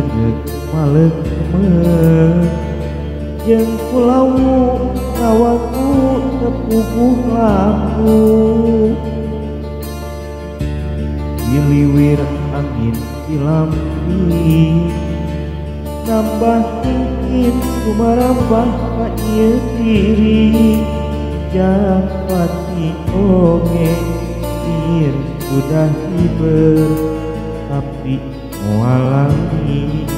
leungeut maleukemeun jeung pulau rawaku tepuguh lampu diliwir angin dilampi nambah tingkin kumarambah ka ieu diri japati oge sir sudah hiber tapi mualangi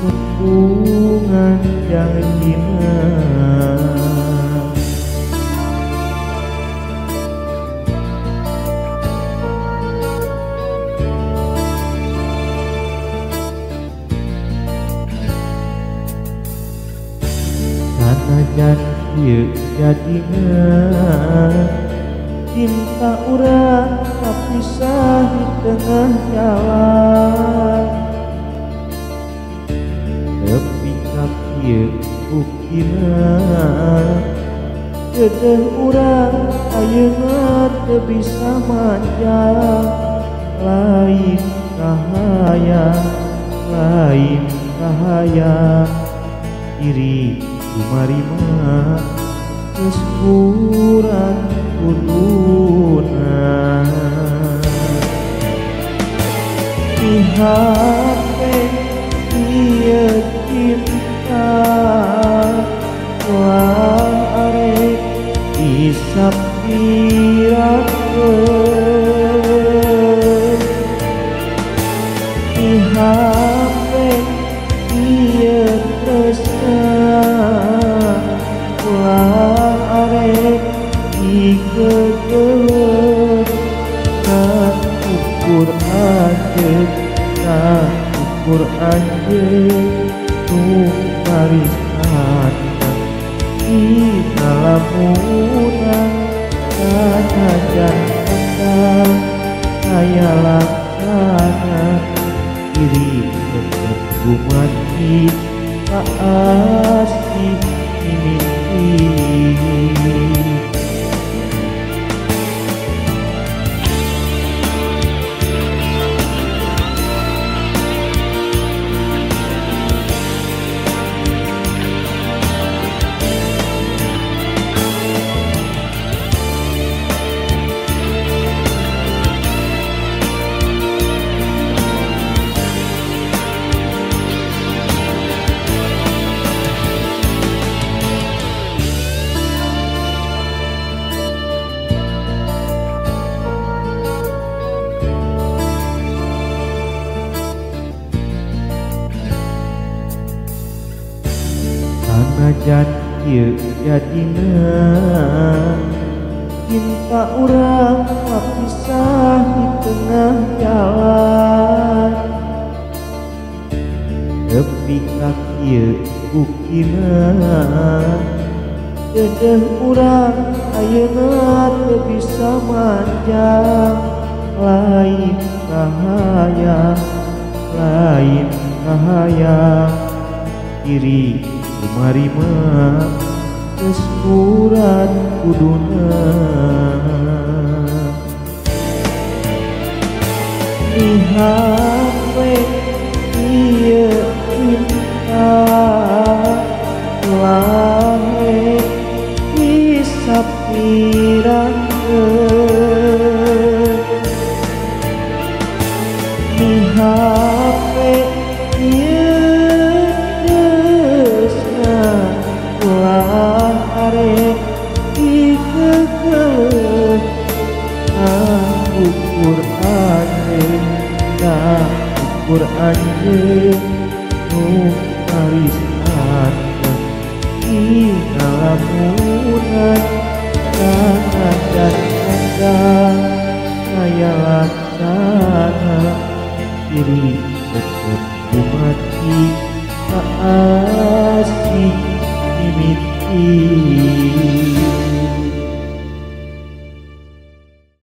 hubungan janjina sanajan ieu jadina cinta urang kapisah di tengah jalan tepi ka kieu buktina dedeh urang ayeuna teu bisa manjang lain kahayang diri kumari mah geus kurang kuduna di hate ieu cinta wah arek isap dirakeun di hate ieu tresna wah arek dikeun kan ukur anjeun kan ukur anjeun nu marisan di lamunan sanajan endang kaya laksana diri tetep gumati kaasih mimiti sanajan ieu jadina cinta urang kapisah di tengah jalan tepi ka kieu buktina dedeh urang ayeuna teu bisa manjang lain kahayang diri kumari mah geus kurang kuduna lihat we ieu cinta lawe isap dirakeun lihat we ulah arek dikeun ukur anjeun nu marisan di lamunan sanajan endang kaya laksana diri tetep gumati kaasih mimiti